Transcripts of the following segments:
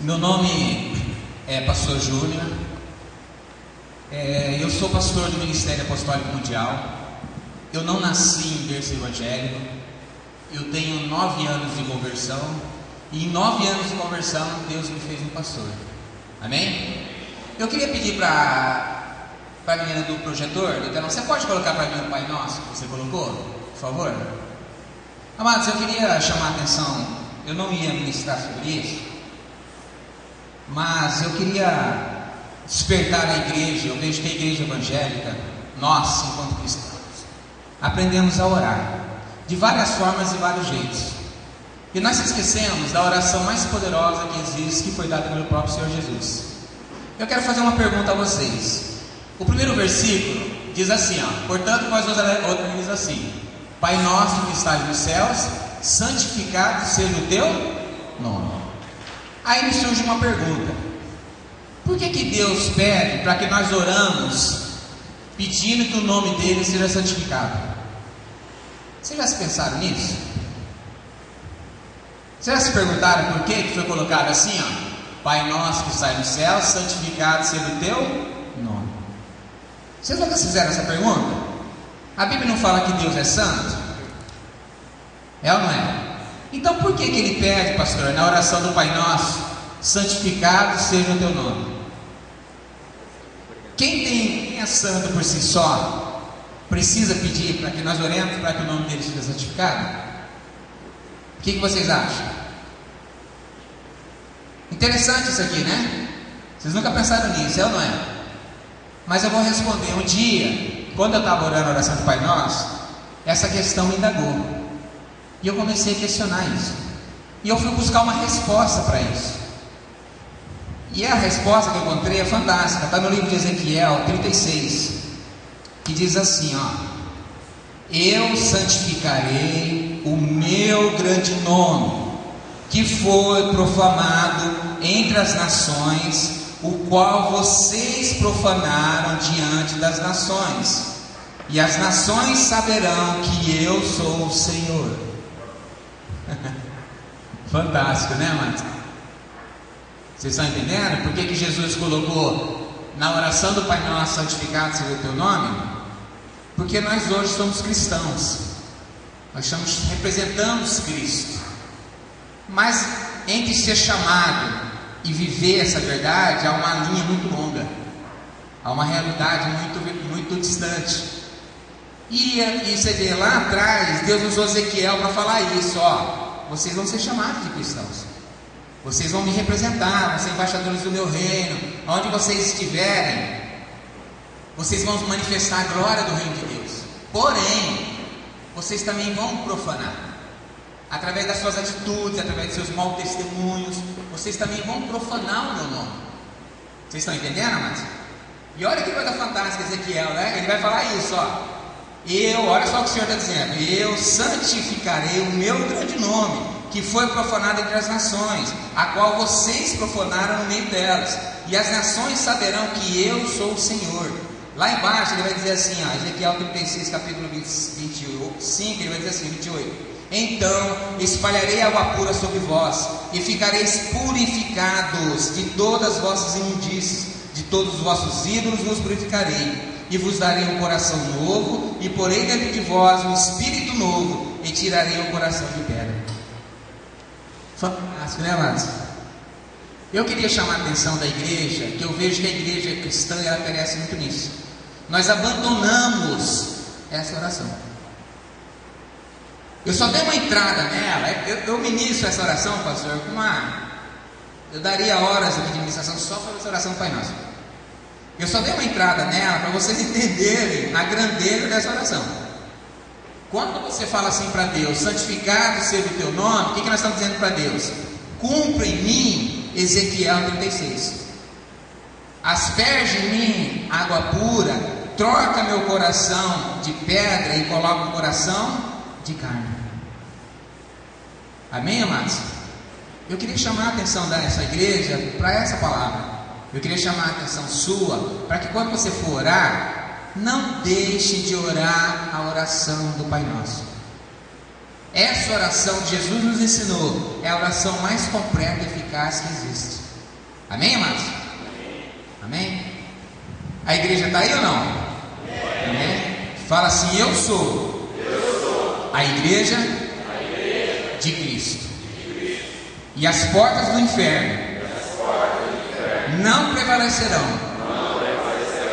Meu nome é Pastor Júnior, eu sou pastor do Ministério Apostólico Mundial. Eu não nasci em berço evangélico, eu tenho 9 anos de conversão, e em 9 anos de conversão Deus me fez um pastor, amém? Eu queria pedir para a menina do projetor, então, você pode colocar para mim o Pai Nosso que você colocou, por favor? Amados, eu queria chamar a atenção, eu não ia ministrar sobre isso, mas eu queria despertar a igreja. Eu vejo que a igreja evangélica, nós, enquanto cristãos, aprendemos a orar de várias formas e vários jeitos, e nós esquecemos da oração mais poderosa que existe, que foi dada pelo próprio Senhor Jesus. Eu quero fazer uma pergunta a vocês. O primeiro versículo diz assim, portanto nós oramos assim: Pai nosso que estás nos céus, santificado seja o teu nome. Aí me surge uma pergunta: por que Deus pede para que nós oramos pedindo que o nome dele seja santificado? Vocês já se pensaram nisso? Vocês já se perguntaram por que foi colocado assim, Pai nosso que está no céu, santificado seja o teu nome? Vocês nunca fizeram essa pergunta? A Bíblia não fala que Deus é santo? É ou não é? Então por que ele pede, pastor, na oração do Pai Nosso, santificado seja o teu nome? Quem é santo por si só, precisa pedir para que nós oremos para que o nome dele seja santificado? O que vocês acham? Interessante isso aqui, né? Vocês nunca pensaram nisso, é ou não é? Mas eu vou responder. Um dia, quando eu estava orando a oração do Pai Nosso, essa questão me indagou. E eu comecei a questionar isso. E eu fui buscar uma resposta para isso. E a resposta que eu encontrei é fantástica. Está no livro de Ezequiel 36, que diz assim, eu santificarei o meu grande nome, que foi profanado entre as nações, o qual vocês profanaram diante das nações. E as nações saberão que eu sou o Senhor. Fantástico, né, amados? Vocês estão entendendo por que Jesus colocou na oração do Pai Nosso, santificado seja o teu nome? Porque nós hoje somos cristãos, nós representamos Cristo, mas entre ser chamado e viver essa verdade há uma linha muito longa, há uma realidade muito distante. E você vê lá atrás, Deus usou Ezequiel para falar isso, vocês vão ser chamados de cristãos, vocês vão me representar, vão ser embaixadores do meu reino, onde vocês estiverem, vocês vão manifestar a glória do reino de Deus. Porém, vocês também vão profanar, através das suas atitudes, através dos seus maus testemunhos, vocês também vão profanar o meu nome. Vocês estão entendendo, amados? E olha que coisa fantástica Ezequiel, né? Ele vai falar isso, olha só o que o Senhor está dizendo: eu santificarei o meu grande nome, que foi profanado entre as nações, a qual vocês profanaram no meio delas, e as nações saberão que eu sou o Senhor. Lá embaixo ele vai dizer assim, Ezequiel 36, capítulo 25, ele vai dizer assim, 28: então espalharei água pura sobre vós, e ficareis purificados de todas as vossas imundícies, de todos os vossos ídolos vos purificarei, e vos darei um coração novo, e porei dentro de vós um espírito novo, e tirarei o coração de pedra. Fantástico, né, amados? Eu queria chamar a atenção da igreja, que eu vejo que a igreja cristã, ela perece muito nisso. Nós abandonamos essa oração. Eu só dei uma entrada nela, eu ministro essa oração, pastor, eu daria horas aqui de ministração só para essa oração do Pai Nosso. Eu só dei uma entrada nela para vocês entenderem a grandeza dessa oração. Quando você fala assim para Deus, santificado seja o teu nome, o que nós estamos dizendo para Deus? Cumpra em mim Ezequiel 36. Asperge em mim água pura, troca meu coração de pedra e coloca um coração de carne. Amém, amados? Eu queria chamar a atenção dessa igreja para essa palavra. Eu queria chamar a atenção sua para que quando você for orar, não deixe de orar a oração do Pai Nosso. Essa oração que Jesus nos ensinou é a oração mais completa e eficaz que existe. Amém, amados? Amém? A igreja está aí ou não? Amém? Fala assim: eu sou a igreja de Cristo. E as portas do inferno não prevalecerão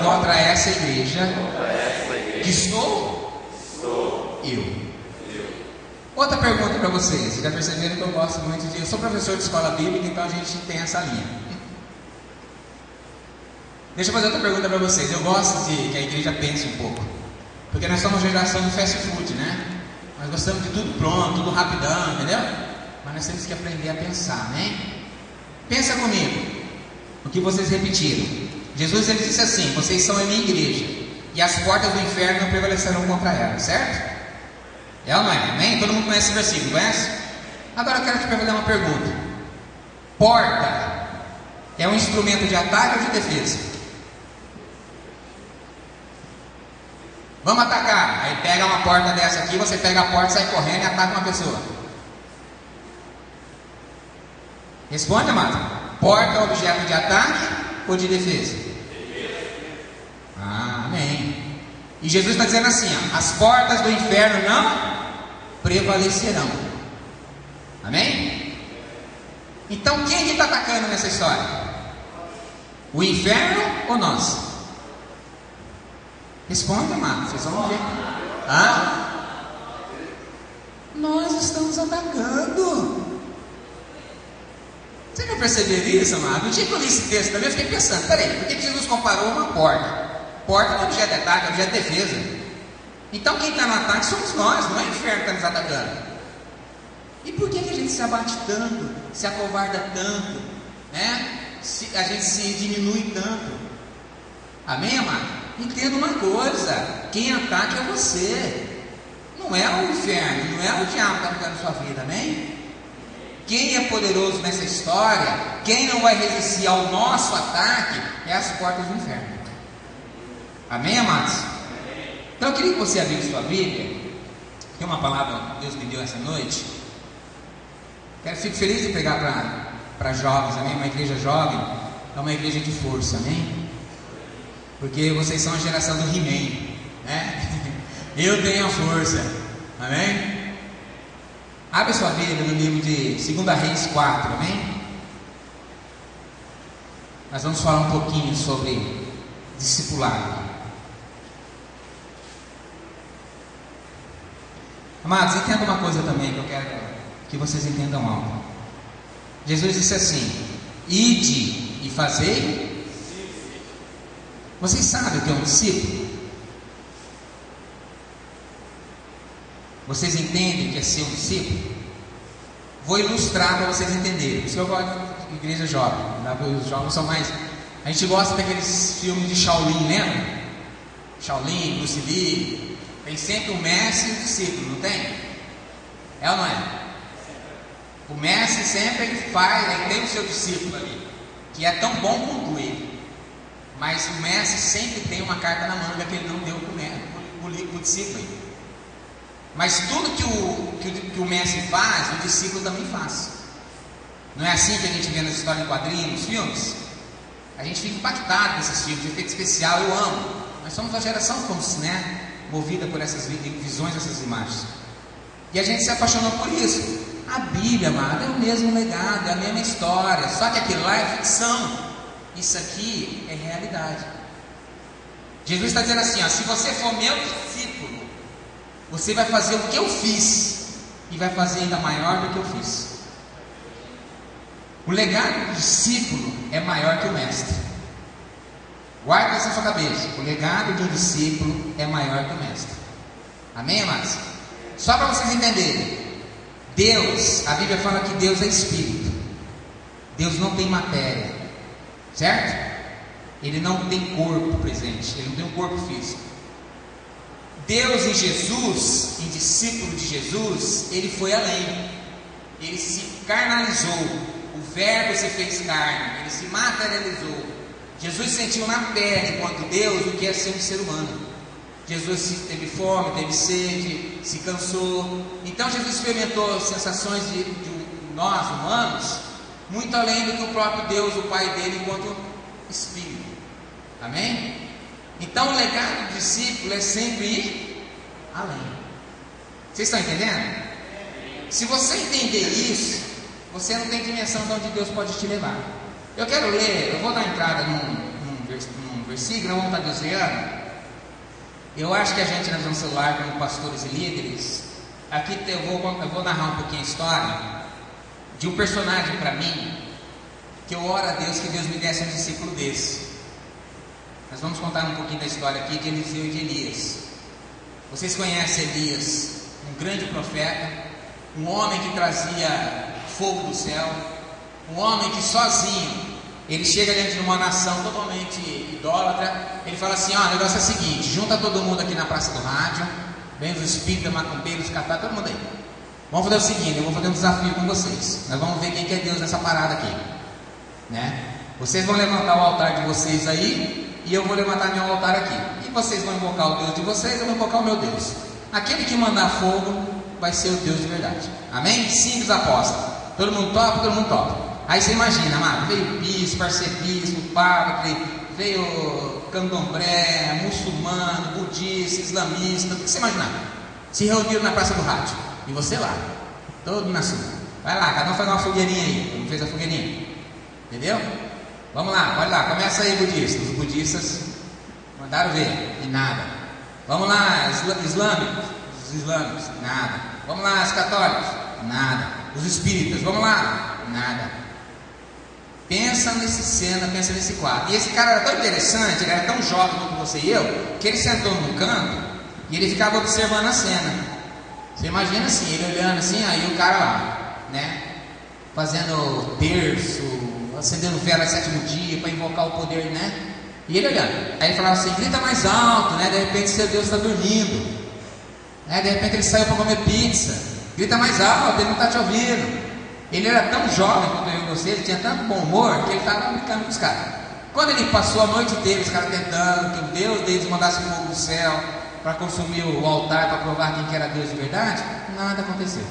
contra essa igreja que sou eu. Outra pergunta para vocês. Já perceberam que eu gosto muito de... Eu sou professor de escola bíblica, então a gente tem essa linha. Deixa eu fazer outra pergunta para vocês. Eu gosto de que a igreja pense um pouco, porque nós somos uma geração de fast food, né? Nós gostamos de tudo pronto, tudo rapidão, entendeu? Mas nós temos que aprender a pensar, né? Pensa comigo o que vocês repetiram. Jesus, ele disse assim: vocês são a minha igreja, e as portas do inferno não prevalecerão contra ela, certo? É ou não é? Amém? Todo mundo conhece esse versículo, conhece? Agora eu quero te fazer uma pergunta. Porta é um instrumento de ataque ou de defesa? Vamos atacar. Aí pega uma porta dessa aqui, você pega a porta, sai correndo e ataca uma pessoa. Responde, amado. Porta é objeto de ataque ou de defesa? Amém. E Jesus está dizendo assim, ó: as portas do inferno não prevalecerão. Amém? Então quem que está atacando nessa história? O inferno ou nós? Responda, amado. Vocês vão ver. Nós estamos atacando. Você não perceberam isso, amado? No dia que eu li esse texto também, eu fiquei pensando: peraí, por que Jesus comparou uma porta? Porta não é objeto de ataque, é objeto de defesa. Então quem está no ataque somos nós, não é o inferno que está nos atacando. E por que a gente se abate tanto, se acovarda tanto, né? A gente se diminui tanto? Amém, amado? Entenda uma coisa: quem ataca é você, não é o inferno, não é o diabo que está atacando sua vida, amém? Quem é poderoso nessa história, quem não vai resistir ao nosso ataque, é as portas do inferno. Amém, amados? Então eu queria que você abrisse sua Bíblia. Tem uma palavra que Deus me deu essa noite. Fico feliz de pregar para jovens, amém? Uma igreja jovem é uma igreja de força, amém? Porque vocês são a geração do He-Man, né? Eu tenho a força, amém? Abre sua Bíblia no livro de 2 Reis 4, amém? Nós vamos falar um pouquinho sobre discipulado. Amados, entenda uma coisa também que eu quero que vocês entendam algo. Jesus disse assim: ide e fazei. Vocês sabem o que é um discípulo? Vocês entendem o que é ser um discípulo? Vou ilustrar para vocês entenderem. Por isso que eu gosto de igreja jovem. Os jovens são mais... A gente gosta daqueles filmes de Shaolin, lembra? Shaolin, Bruce Lee. Tem sempre o mestre e o discípulo, não tem? É ou não é? O mestre sempre ele tem o seu discípulo ali, que é tão bom quanto ele. Mas o mestre sempre tem uma carta na manga que ele não deu para o discípulo. Mas tudo que o mestre faz, o discípulo também faz. Não é assim que a gente vê nas histórias em quadrinhos, nos filmes? A gente fica impactado com esses filmes, efeito especial, eu amo. Nós somos a geração, né, movida por essas visões, essas imagens. E a gente se apaixonou por isso. A Bíblia, amado, é o mesmo legado, é a mesma história, só que aquilo lá é ficção. Isso aqui é realidade. Jesus está dizendo assim, ó: se você for meu discípulo, você vai fazer o que eu fiz, e vai fazer ainda maior do que eu fiz. O legado do discípulo é maior que o mestre. Guarda isso na sua cabeça. O legado de um discípulo é maior que o mestre. Amém, amados? Só para vocês entenderem, Deus, a Bíblia fala que Deus é espírito. Deus não tem matéria, certo? Ele não tem corpo presente, ele não tem um corpo físico. Deus em Jesus, em discípulo de Jesus, ele foi além. Ele se carnalizou. O verbo se fez carne, ele se materializou. Jesus sentiu na pele, enquanto Deus, o que é ser um ser humano. Jesus teve fome, teve sede, se cansou. Então Jesus experimentou sensações de nós humanos, muito além do que o próprio Deus, o Pai dele, enquanto Espírito. Amém? Então o legado do discípulo é sempre ir além. Vocês estão entendendo? Se você entender isso, você não tem dimensão de onde Deus pode te levar. Eu quero ler, eu vou dar entrada num versículo, nós vamos estar desviando. Eu acho que a gente nós vamos celular como pastores e líderes. Aqui eu vou narrar um pouquinho a história de um personagem para mim, que eu oro a Deus que Deus me desse um discípulo desse. Nós vamos contar um pouquinho da história aqui de Eliseu e de Elias. Vocês conhecem Elias, um grande profeta, um homem que trazia fogo do céu, um homem que sozinho, ele chega diante de uma nação totalmente idólatra. Ele fala assim: ó, o negócio é o seguinte, junta todo mundo aqui na praça do rádio, vem os espíritas, macumbeiros, catar, todo mundo aí. Vamos fazer o seguinte, eu vou fazer um desafio com vocês. Nós vamos ver quem que é Deus nessa parada aqui, né? Vocês vão levantar o altar de vocês aí, e eu vou levantar meu altar aqui. E vocês vão invocar o Deus de vocês, eu vou invocar o meu Deus. Aquele que mandar fogo vai ser o Deus de verdade. Amém? Simples aposta. Todo mundo topa, todo mundo topa. Aí você imagina, amado, veio bispo, arcebispo, padre, veio candomblé, muçulmano, budista, islamista, o que você imaginar? Se reuniram na praça do rádio, e você lá, todo na sua. Vai lá, cada um faz uma fogueirinha aí, como fez a fogueirinha, entendeu? Vamos lá, olha lá, começa aí, budistas. Os budistas mandaram ver, e nada. Vamos lá, islâmicos, os islâmicos, nada. Vamos lá, os católicos, nada. Os espíritas, vamos lá, nada. Pensa nesse cena, pensa nesse quadro. E esse cara era tão interessante, ele era tão jovem como você e eu, que ele sentou num canto e ele ficava observando a cena. Você imagina assim, ele olhando assim, aí o cara lá, né, fazendo terço, acendendo vela sétimo dia para invocar o poder, né? E ele olhando. Aí ele falava assim: grita mais alto, né? De repente seu Deus está dormindo, né? De repente ele saiu para comer pizza. Grita mais alto, ele não está te ouvindo. Ele era tão jovem quanto eu e você, ele tinha tanto bom humor que ele estava brincando com os caras. Quando ele passou a noite inteira, os caras tentando que o Deus deles mandasse fogo do céu para consumir o altar, para provar quem que era Deus de verdade, nada aconteceu.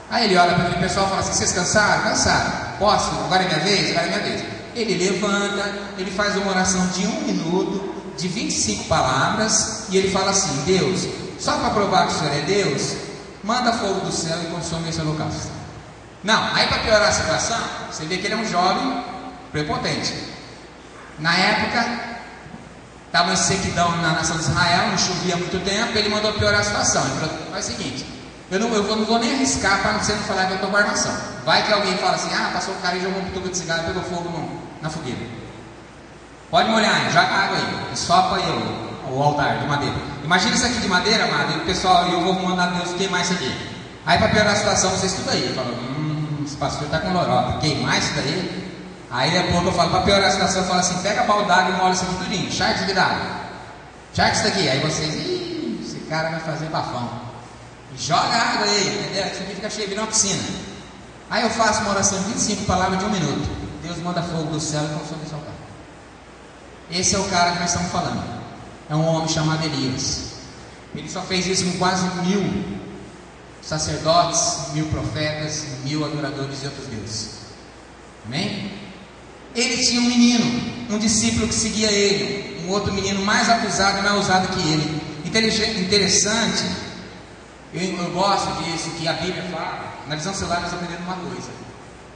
Aí ele olha para aquele pessoal e fala assim: vocês cansaram? Cansaram. Posso? Agora é minha vez? Agora é minha vez. Ele levanta, ele faz uma oração de 1 minuto, de 25 palavras, e ele fala assim: Deus, só para provar que o Senhor é Deus, manda fogo do céu e consome esse holocausto. Não, aí para piorar a situação, você vê que ele é um jovem prepotente. Na época, estava em sequidão na nação de Israel, não chovia há muito tempo, ele mandou piorar a situação. Ele falou: faz o seguinte, eu não vou nem arriscar para você não falar que eu estou com armação. Vai que alguém fala assim: ah, passou o cara e jogou um tubo de cigarro e pegou fogo na fogueira. Pode molhar, joga água aí, e sopa aí o altar de madeira. Imagina isso aqui de madeira, amado, e o pessoal, eu vou mandar Deus queimar isso aqui. Aí para piorar a situação, você estuda aí. Fala: esse pastor está com lorota, queimar isso daí. Aí depois eu falo, para piorar a situação, eu falo assim: pega a balde d'água e molha isso aqui tudinho, charque de água, charque isso daqui. Aí vocês: esse cara vai fazer bafão. E joga água aí, entendeu? Isso aqui fica cheio, vira uma piscina. Aí eu faço uma oração de 25 palavras de 1 minuto. Deus manda fogo do céu e consome o seu carro. Esse é o cara que nós estamos falando. É um homem chamado Elias. Ele só fez isso com quase 1000 sacerdotes, 1000 profetas, 1000 adoradores de outros deuses. Amém? Ele tinha um menino, um discípulo que seguia ele, um outro menino mais acusado e mais ousado que ele. Interessante, eu gosto disso que a Bíblia fala. Na visão celular nós aprendemos uma coisa: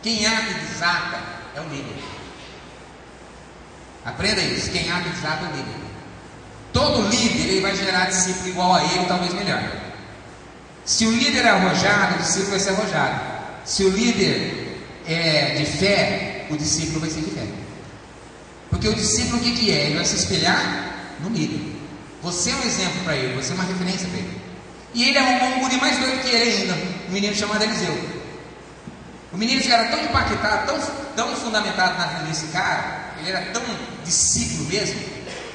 quem ata e desata é o líder. Aprenda isso: quem ata e desata é o líder. Todo líder ele vai gerar discípulo igual a ele, talvez melhor. Se o líder é arrojado, o discípulo vai ser arrojado. Se o líder é de fé, o discípulo vai ser de fé. Porque o discípulo o que é? Ele vai se espelhar no líder. Você é um exemplo para ele, você é uma referência para ele. E ele arrumou um guri mais doido que ele ainda, um menino chamado Eliseu. O menino era tão impactado, tão fundamentado na vida desse cara, ele era tão discípulo mesmo,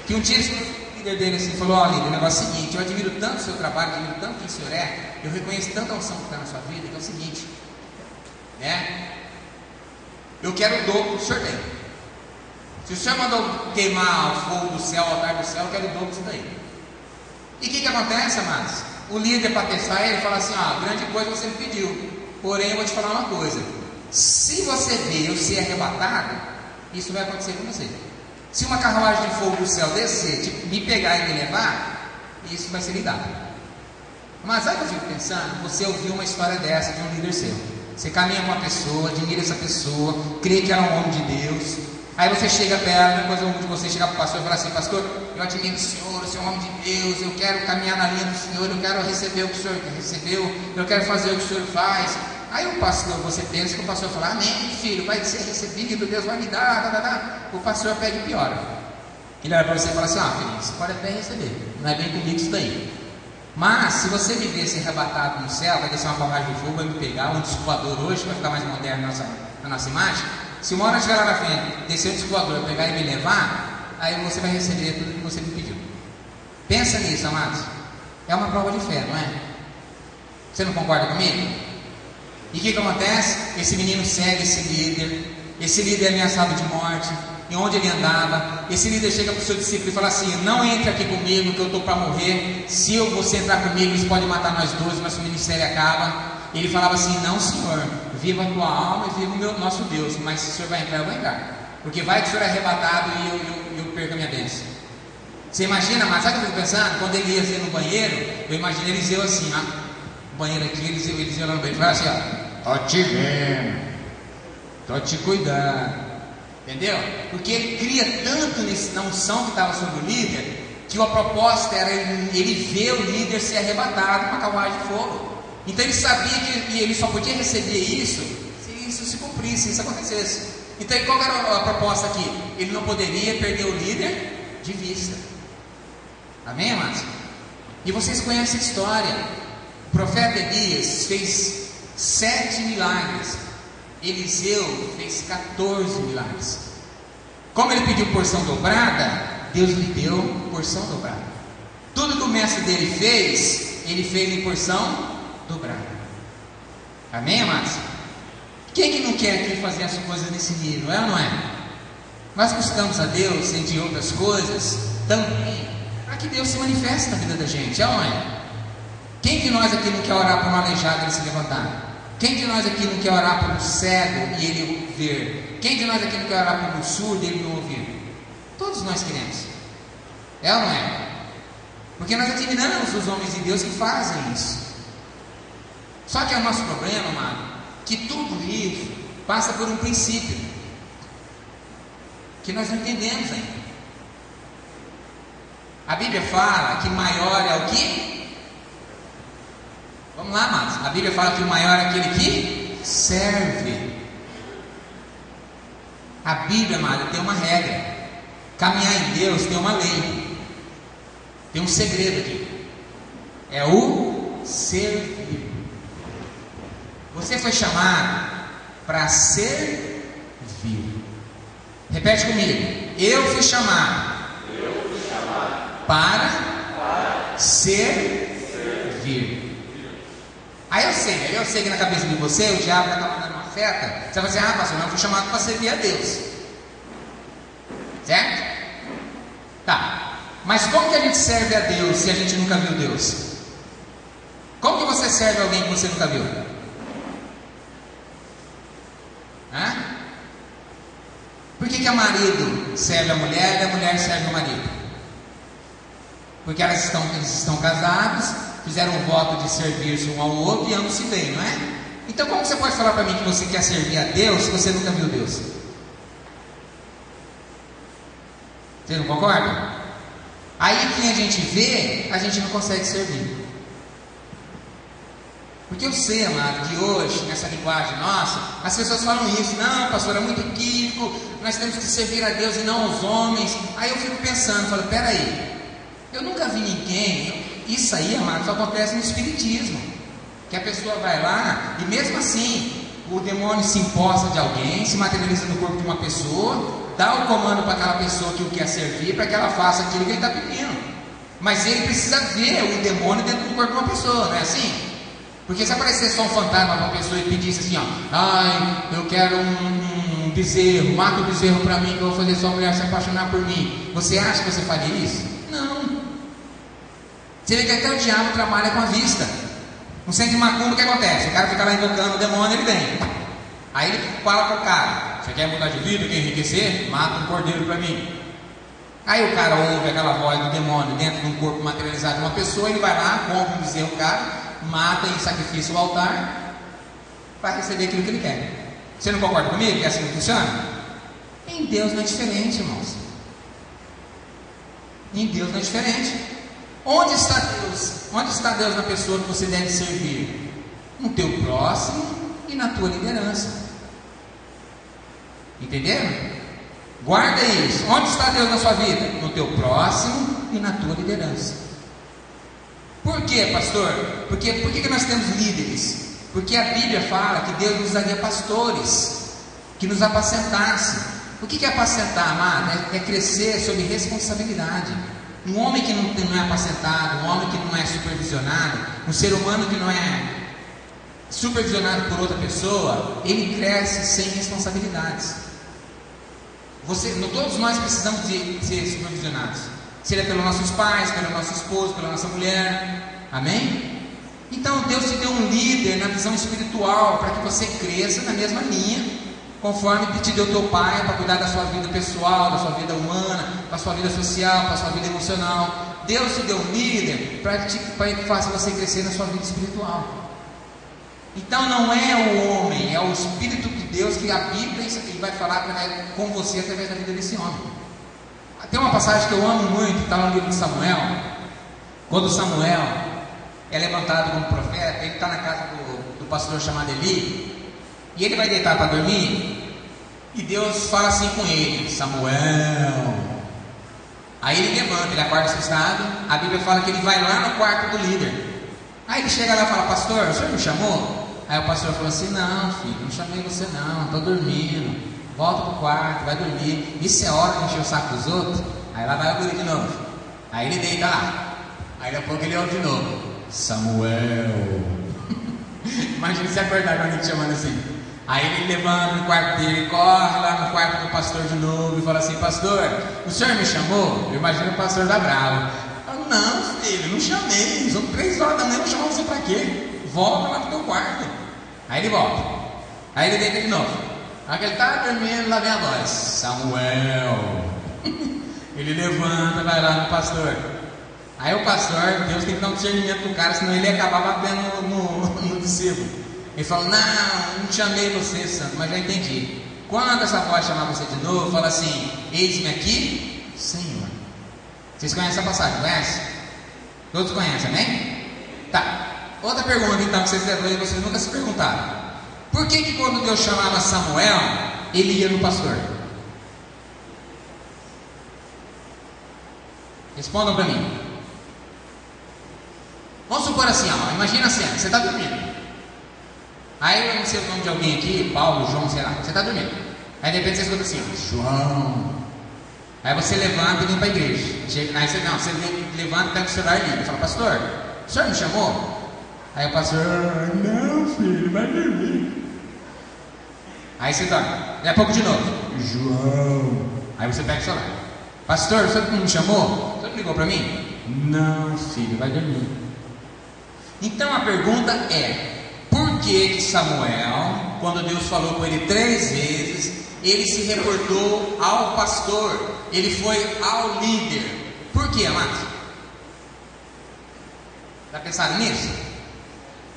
que um dia ele falou pro líder dele assim, falou: ó, líder, o negócio é o seguinte, eu admiro tanto o seu trabalho, admiro tanto quem o senhor é, eu reconheço tanta unção que está na sua vida, que é o seguinte, né? Eu quero o dobro que o senhor tem. Se o senhor mandou queimar o fogo do céu, o altar do céu, eu quero o dobro disso daí. E o que acontece, amados? O líder, para testar ele, fala assim: ó, grande coisa você me pediu, porém eu vou te falar uma coisa: Se você vê eu ser arrebatado, isso vai acontecer com você. Se uma carruagem de fogo do céu descer, tipo, me pegar e me levar, isso vai ser lidado. Mas aí eu fico pensando, você ouviu uma história dessa de um líder seu. Você caminha com uma pessoa, admira essa pessoa, crê que ela é um homem de Deus. Aí você chega perto, depois um de vocês chega para o pastor e fala assim: pastor, eu admiro o senhor é um homem de Deus, eu quero caminhar na linha do senhor, eu quero receber o que o senhor recebeu, eu quero fazer o que o senhor faz. Aí o pastor, você pensa que o pastor fala: amém, filho, vai ser recebido, Deus vai me dar, O pastor pega e piora. Ele olha para você e fala assim: filho, você pode até receber, não é bem comigo isso daí. Mas se você me ver ser arrebatado no céu, vai descer uma carruagem de fogo, vai me pegar, um disco voador hoje, vai ficar mais moderno na nossa imagem. Se uma hora estiver lá na frente, descer o disco voador, pegar e me levar, aí você vai receber tudo que você me pediu. Pensa nisso, amados. É uma prova de fé, não é? Você não concorda comigo? E o que acontece? Esse menino segue esse líder é ameaçado de morte, e onde ele andava, esse líder chega para o seu discípulo e fala assim: não entre aqui comigo que eu estou para morrer, se você entrar comigo eles podem matar nós dois, nosso ministério acaba. Ele falava assim: não senhor, viva a tua alma e viva o nosso Deus, mas se o senhor vai entrar, eu vou entrar, porque vai que o senhor é arrebatado e eu perco a minha bênção. Você imagina, mas sabe o que eu fico pensando? Quando ele ia no banheiro, eu imagino Eliseu assim, o banheiro aqui, Eliseu lá no banheiro, fala assim: ó te vendo, tô te cuidando. Entendeu? Porque ele cria tanto na unção que estava sobre o líder, que a proposta era ele ver o líder ser arrebatado com a carruagem de fogo. Então ele sabia que ele só podia receber isso se isso se cumprisse, se isso acontecesse. Então qual era a proposta aqui? Ele não poderia perder o líder de vista. Amém, amados? E vocês conhecem a história. O profeta Elias fez 7 milagres. Eliseu fez 14 milagres. Como ele pediu porção dobrada, Deus lhe deu porção dobrada. Tudo que o mestre dele fez, ele fez em porção dobrada. Amém, amados? Quem que não quer aqui fazer as coisas nesse nível, é ou não é? Nós buscamos a Deus entre outras coisas também, para que Deus se manifeste na vida da gente, é ou não é? Quem de nós aqui não quer orar por um aleijado ele se levantar? Quem de nós aqui não quer orar por um cego e ele ver? Quem de nós aqui não quer orar por um surdo e ele não ouvir? Todos nós queremos. É ou não é? Porque nós admiramos os homens de Deus que fazem isso. Só que é o nosso problema, amado, que tudo isso passa por um princípio que nós não entendemos ainda. A Bíblia fala que maior é o que? Vamos lá, amados. A Bíblia fala que o maior é aquele que serve. A Bíblia, amado, tem uma regra. Caminhar em Deus tem uma lei. Tem um segredo aqui. É o servir. Você foi chamado para servir. Repete comigo. Eu fui chamado para servir. Aí eu sei que na cabeça de você o diabo está mandando uma seta. Você vai dizer: pastor, eu fui chamado para servir a Deus. Certo? Tá. Mas como que a gente serve a Deus se a gente nunca viu Deus? Como que você serve alguém que você nunca viu? Por que a marido serve a mulher e a mulher serve o marido? Porque eles estão casados, fizeram um voto de servir-se um ao outro e ambos se veem, não é? Então como você pode falar para mim que você quer servir a Deus se você nunca viu Deus? Você não concorda? Aí quem a gente vê, a gente não consegue servir. Porque eu sei, amado, que hoje, nessa linguagem nossa, as pessoas falam isso: não, pastor, é muito equívoco, nós temos que servir a Deus e não aos homens. Aí eu fico pensando, falo: peraí, eu nunca vi ninguém. Isso aí, amado, só acontece no espiritismo, que a pessoa vai lá e mesmo assim o demônio se imposta de alguém, se materializa no corpo de uma pessoa, dá o comando para aquela pessoa que o quer servir, para que ela faça aquilo que ele está pedindo. Mas ele precisa ver o demônio dentro do corpo de uma pessoa, não é assim? Porque se aparecer só um fantasma para uma pessoa e pedisse assim: eu quero um bezerro, mata o bezerro para mim que eu vou fazer sua mulher se apaixonar por mim, você acha que você faria isso? Não. Você vê que até o diabo trabalha com a vista. No centro de macumba, o que acontece? O cara fica lá invocando o demônio, ele vem. Aí ele fala para o cara: você quer mudar de vida, quer enriquecer? Mata um cordeiro para mim. Aí o cara ouve aquela voz do demônio dentro de um corpo materializado de uma pessoa, ele vai lá, compra um bezerro caro, mata em sacrifício o altar, para receber aquilo que ele quer. Você não concorda comigo que é assim que funciona? Em Deus não é diferente, irmãos. Em Deus não é diferente. Onde está Deus? Onde está Deus na pessoa que você deve servir? No teu próximo e na tua liderança. Entenderam? Guarda isso. Onde está Deus na sua vida? No teu próximo e na tua liderança. Por quê, pastor? Por que nós temos líderes? Porque a Bíblia fala que Deus nos daria pastores que nos apacentassem. O que é apacentar, amado? É crescer sob responsabilidade. Um homem que não é apacentado, um homem que não é supervisionado, um ser humano que não é supervisionado por outra pessoa, ele cresce sem responsabilidades. Todos nós precisamos de ser supervisionados, seja pelos nossos pais, pelo nosso esposo, pela nossa mulher. Amém? Então Deus te deu um líder na visão espiritual para que você cresça na mesma linha, conforme te deu teu pai para cuidar da sua vida pessoal, da sua vida humana, da sua vida social, da sua vida emocional. Deus te deu um líder para que faça você crescer na sua vida espiritual. Então não é o homem, é o Espírito de Deus que habita e vai falar com você através da vida desse homem. Tem uma passagem que eu amo muito, está no livro de Samuel. Quando Samuel é levantado como profeta, ele está na casa do pastor chamado Eli, e ele vai deitar para dormir, e Deus fala assim com ele: Samuel. Aí ele levanta, ele acorda assustado. A Bíblia fala que ele vai lá no quarto do líder. Aí ele chega lá e fala: pastor, o senhor me chamou? Aí o pastor falou assim: não, filho, não chamei você não, estou dormindo. Volta para o quarto, vai dormir. Isso é hora de encher o saco dos outros? Aí lá vai o guri de novo. Aí ele deita lá. Aí daqui a pouco ele ouve de novo: Samuel. Imagina se acordar com alguém te chamando assim. Aí ele levanta no quarto dele, corre lá no quarto do pastor de novo e fala assim: pastor, o senhor me chamou? Eu imagino o pastor da brava. Não, filho, não chamei. São 3 horas da manhã, eu chamar você para quê? Volta lá pro teu quarto. Aí ele volta. Aí ele deita de novo. Aí ele está dormindo, lá vem a voz: Samuel. Ele levanta, vai lá no pastor. Aí o pastor, Deus tem que dar um discernimento pro cara, senão ele ia acabar batendo no discípulo. Ele fala: não chamei você, santo, mas já entendi. Quando essa voz chamar você de novo, fala assim: eis-me aqui, Senhor. Vocês conhecem essa passagem, conhecem? Todos conhecem, amém? Tá. Outra pergunta então que vocês nunca se perguntaram: por que quando Deus chamava Samuel, ele ia no pastor? Respondam para mim. Vamos supor assim, ó, imagina a cena, você está dormindo. Aí eu não sei o nome de alguém aqui, Paulo, João, sei lá, você está dormindo. Aí de repente você escuta assim: ó, João. Aí você levanta e vem para a igreja. Aí você levanta, pega o celular e liga. Fala: pastor, o senhor me chamou? Aí o pastor: não, filho, vai dormir. Aí você dorme. Daqui a pouco de novo: João. Aí você pega o celular: pastor, o senhor não me chamou? O senhor ligou para mim? Não, filho, vai dormir. Então a pergunta é: por que Samuel, quando Deus falou com ele 3 vezes, ele se reportou ao pastor? Ele foi ao líder. Por que, amados? Já pensaram nisso?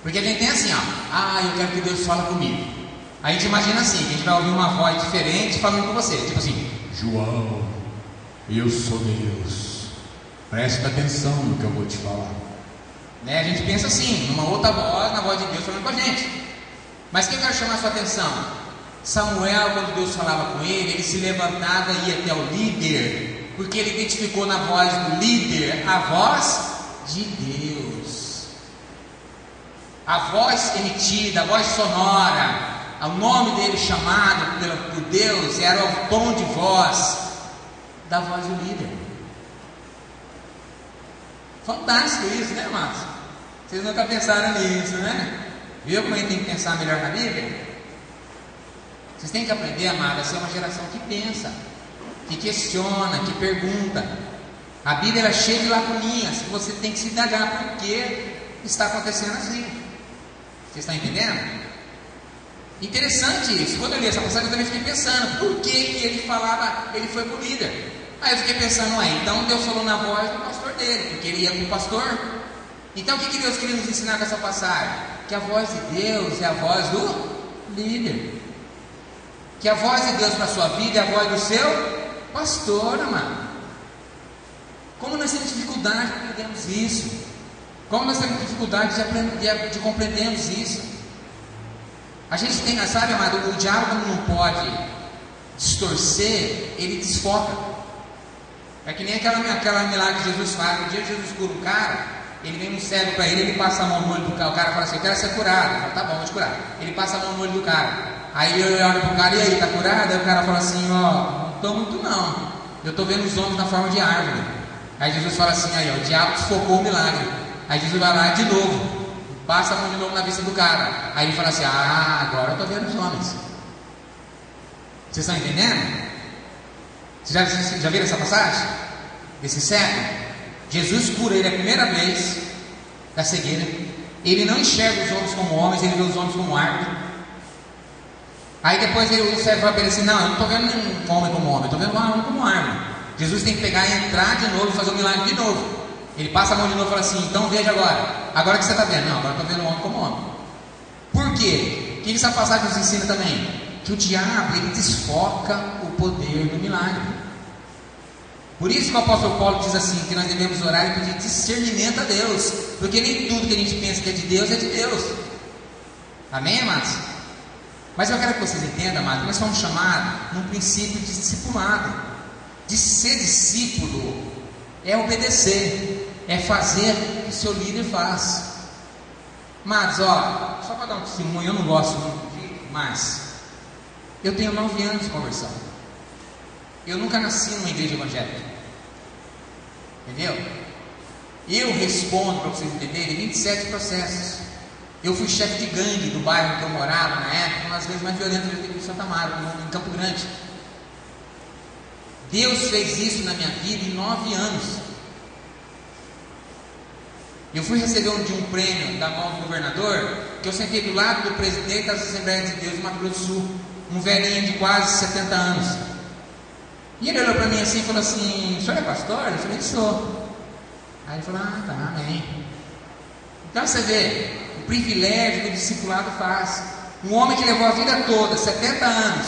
Porque a gente tem assim, ó: eu quero que Deus fale comigo. Aí a gente imagina assim, que a gente vai ouvir uma voz diferente falando com você, tipo assim: João, eu sou Deus, presta atenção no que eu vou te falar. Né? A gente pensa assim, numa outra voz, na voz de Deus falando com a gente. Mas quem eu quero chamar a sua atenção? Samuel, quando Deus falava com ele se levantava e ia até o líder, porque ele identificou na voz do líder a voz de Deus. A voz emitida, a voz sonora, o nome dele chamado por Deus era o tom de voz da voz do líder. Fantástico isso, né, amados? Vocês nunca pensaram nisso, né? Viu como a gente tem que pensar melhor na Bíblia? Vocês têm que aprender, amado, a ser uma geração que pensa, que questiona, que pergunta. A Bíblia é cheia de lacuninhas, que você tem que se indagar por que está acontecendo assim. Vocês estão entendendo? Interessante isso. Quando eu li essa passagem, eu também fiquei pensando, por que ele falava, ele foi para o líder? Aí eu fiquei pensando, então Deus falou na voz do pastor dele, porque ele ia para o pastor. Então o que Deus queria nos ensinar com essa passagem? Que a voz de Deus é a voz do líder. Que a voz de Deus para a sua vida é a voz do seu pastor, amado. Como nós temos dificuldade de aprendermos isso? Como nós temos dificuldade de compreendermos isso? A gente tem, sabe, amado, o diabo, quando não pode distorcer, ele desfoca. É que nem aquela milagre que Jesus faz. No dia que Jesus cura um cara, ele vem um cego para ele passa a mão no olho do cara. O cara fala assim: eu quero ser curado. Ele fala: tá bom, vou te curar. Ele passa a mão no olho do cara. Aí eu olho para o cara: e aí, tá curado? Aí o cara fala assim: não estou muito não. Eu estou vendo os homens na forma de árvore. Aí Jesus fala assim: aí, o diabo desfocou o milagre. Aí Jesus vai lá de novo, passa a mão de novo na vista do cara. Aí ele fala assim: agora eu estou vendo os homens. Vocês estão entendendo? Vocês já viram essa passagem? Desse cego? Jesus cura ele a primeira vez da cegueira. Ele não enxerga os homens como homens, ele vê os homens como árvore. Aí depois o cego vai para ele assim: não, eu não estou vendo um homem como homem, eu estou vendo um homem como árvore. Jesus tem que pegar e entrar de novo e fazer o milagre de novo. Ele passa a mão de novo e fala assim: então veja agora. Agora que você está vendo? Não, agora eu estou vendo o homem como homem. Por quê? O que essa passagem nos ensina também? Que o diabo, ele desfoca o poder do milagre. Por isso que o apóstolo Paulo diz assim, que nós devemos orar e pedir discernimento a Deus, porque nem tudo que a gente pensa que é de Deus. Amém, amados? Mas eu quero que vocês entendam, amados, que nós somos chamados num princípio de discipulado. De ser discípulo é obedecer, é fazer o que o seu líder faz. Amados, só para dar um testemunho, eu não gosto muito disso, mas eu tenho 9 anos de conversão. Eu nunca nasci numa igreja evangélica. Entendeu? Eu respondo, para vocês entenderem, 27 processos. Eu fui chefe de gangue do bairro que eu morava na época, uma das vezes mais violentas do de Santa Amaro, em Campo Grande. Deus fez isso na minha vida em 9 anos. Eu fui receber um prêmio da mão do governador, que eu sentei do lado do presidente das Assembleias de Deus do Mato Grosso do Sul, um velhinho de quase 70 anos. E ele olhou para mim assim e falou assim: o senhor é pastor? Eu falei: sou. Aí ele falou: tá, amém. Então você vê o privilégio que o discipulado faz. Um homem que levou a vida toda, 70 anos,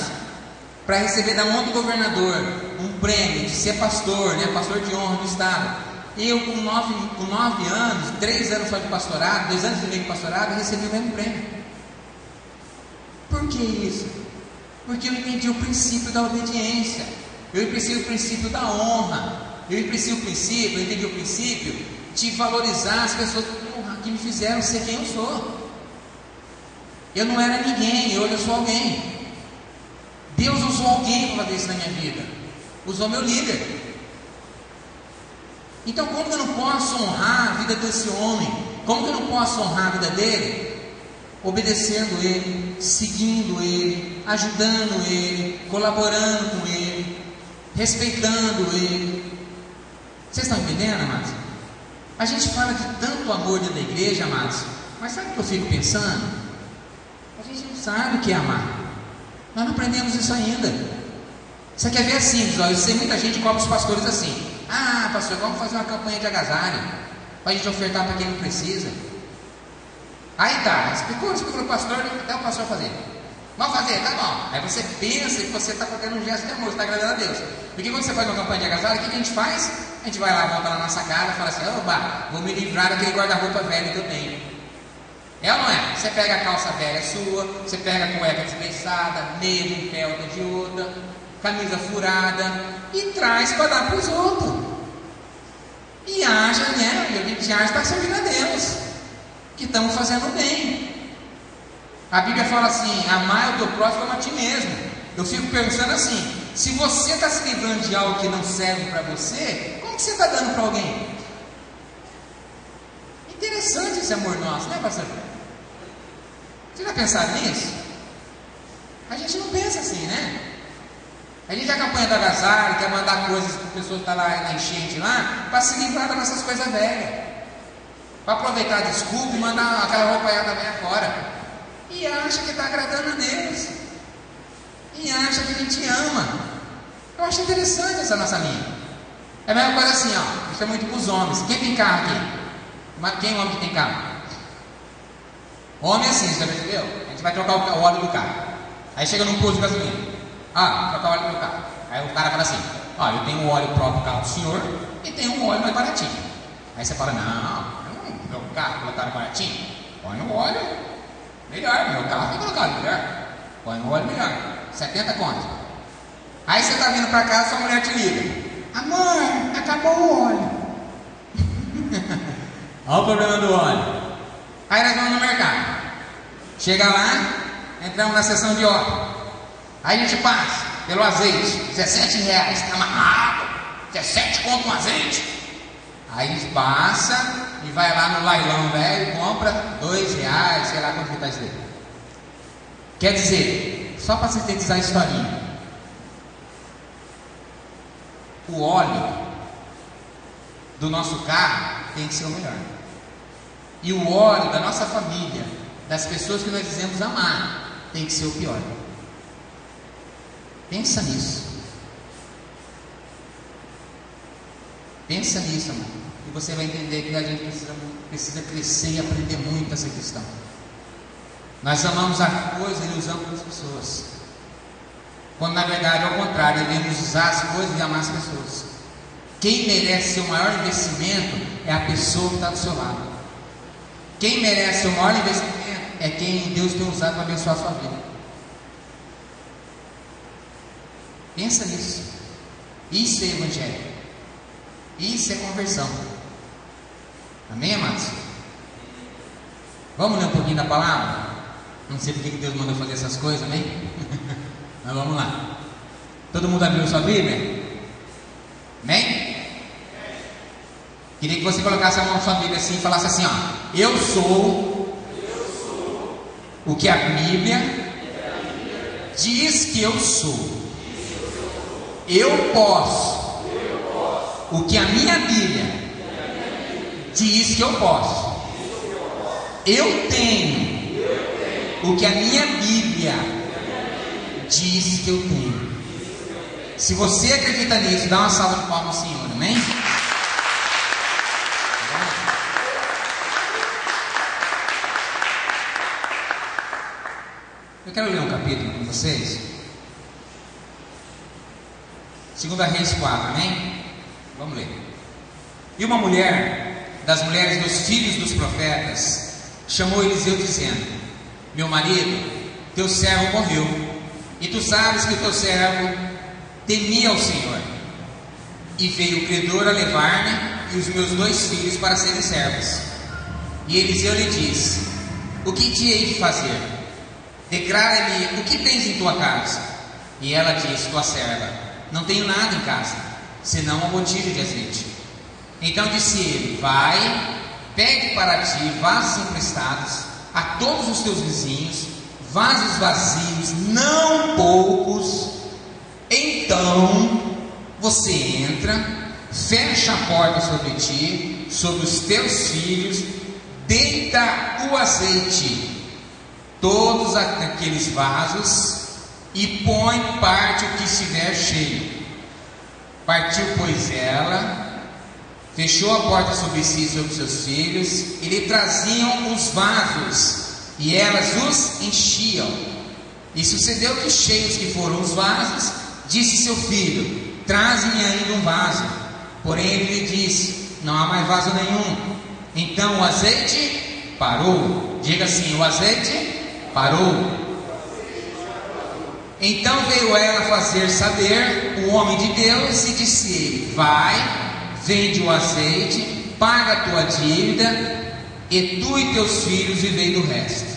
para receber da mão do governador um prêmio de ser pastor, pastor de honra do estado. Eu com 9 anos, 3 anos só de pastorado, 2 anos e meio de pastorado, recebi o mesmo prêmio. Por que isso? Porque eu entendi o princípio da obediência. Eu entendi o princípio da honra. Eu entendi o princípio de valorizar as pessoas que me fizeram ser quem eu sou. Eu não era ninguém, hoje eu sou alguém. Deus usou alguém para fazer isso na minha vida. Usou meu líder. Então como que eu não posso honrar a vida desse homem? Como que eu não posso honrar a vida dele? Obedecendo ele, seguindo ele, ajudando ele, colaborando com ele, respeitando ele. Vocês estão entendendo, amados? A gente fala de tanto amor dentro da igreja, amados, mas sabe o que eu fico pensando? A gente não sabe o que é amar. Nós não aprendemos isso ainda. Você quer ver assim, eu sei muita gente cobra os pastores assim: pastor, vamos fazer uma campanha de agasalho para a gente ofertar para quem não precisa. Aí tá, explicou o pastor, até o pastor fazer. Vamos fazer, tá bom. Aí você pensa que você está fazendo um gesto de amor, você está agradando a Deus. Porque quando você faz uma campanha de agasalho, o que a gente faz? A gente vai lá, volta na nossa casa e fala assim: oba, vou me livrar daquele guarda-roupa velho que eu tenho. É ou não é? Você pega a calça velha sua, você pega a cueca desbeiçada, meia de um pé, outra de outra, camisa furada, e traz para dar para os outros. E acha, a gente acha que está servindo a Deus, que estamos fazendo bem. A Bíblia fala assim: amar o teu próximo como a ti mesmo. Eu fico pensando assim: se você está se livrando de algo que não serve para você, como que você está dando para alguém? Interessante esse amor nosso, né, pastor? Você já pensaram nisso? A gente não pensa assim, né? A gente já campanha do agasalho, quer mandar coisas para as pessoas que estão lá na enchente lá, para se livrar das nossas coisas velhas, para aproveitar a desculpa e mandar aquela roupa velha fora. e acha que está agradando a Deus, e acha que a gente ama. Eu acho interessante essa nossa linha. É a mesma coisa assim, ó, isso é muito para os homens. Quem tem carro aqui? Quem é homem que tem carro? Homem é assim, você já percebeu? A gente vai trocar o óleo do carro. Aí chega num posto de gasolina. Trocar o óleo do carro. Aí o cara fala assim: eu tenho um óleo próprio do carro do senhor e tenho um óleo mais baratinho. Aí você fala: meu carro colocaram baratinho. Põe no óleo melhor. Meu carro tem colocado melhor. Põe no óleo melhor. 70 conto. Aí você está vindo para casa, sua mulher te liga: amor, acabou o óleo. Olha o problema do óleo. Aí nós vamos no mercado. Chega lá, entramos na seção de óleo. Aí a gente passa pelo azeite, R$17, está amarrado, 17 conto um azeite. Aí a gente passa e vai lá no lailão velho e compra R$2, sei lá quanto que está isso daí. Quer dizer, só para sintetizar a historinha, o óleo do nosso carro tem que ser o melhor. E o óleo da nossa família, das pessoas que nós dizemos amar, tem que ser o pior. Pensa nisso. Pensa nisso, amor. E você vai entender que a gente precisa crescer e aprender muito essa questão. Nós amamos a coisa e usamos as pessoas. Quando na verdade, ao contrário, devemos usar as coisas e amar as pessoas. Quem merece o maior investimento é a pessoa que está do seu lado. Quem merece o maior investimento é quem Deus tem usado para abençoar a sua vida. Pensa nisso. Isso é evangelho. Isso é conversão. Amém, amados? Vamos ler um pouquinho da palavra? Não sei porque que Deus mandou fazer essas coisas, amém? Mas vamos lá. Todo mundo abriu sua Bíblia? Amém? Queria que você colocasse a mão na sua Bíblia assim e falasse assim, ó: eu sou o que a Bíblia diz que eu sou. Eu posso o que a minha Bíblia diz que eu posso. Eu tenho o que a minha Bíblia diz que eu tenho. Se você acredita nisso, dá uma salva de palmas ao Senhor, amém? Eu quero ler um capítulo com vocês. 2 Reis 4, amém? Vamos ler. E uma mulher das mulheres dos filhos dos profetas chamou Eliseu dizendo: meu marido, teu servo morreu, e tu sabes que o teu servo temia o Senhor, e veio o credor a levar-me e os meus 2 filhos para serem servos. E Eliseu lhe disse: o que te hei de fazer? Declara-me o que tens em tua casa. E ela disse, tua serva: não tenho nada em casa, senão uma botija de azeite. Então disse ele: vai, pegue para ti vasos emprestados a todos os teus vizinhos, vasos vazios, não poucos. Então você entra, fecha a porta sobre ti, sobre os teus filhos, deita o azeite, todos aqueles vasos, e põe parte o que estiver cheio. Partiu, pois, ela, fechou a porta sobre si e sobre seus filhos, e lhe traziam os vasos, e elas os enchiam. E sucedeu que, cheios que foram os vasos, disse seu filho: traze-me ainda um vaso. Porém ele lhe disse: não há mais vaso nenhum. Então o azeite parou. Diga assim: o azeite parou. Então veio ela fazer saber o homem de Deus, e disse ele: vai, vende o azeite, paga a tua dívida, e tu e teus filhos vivei do resto.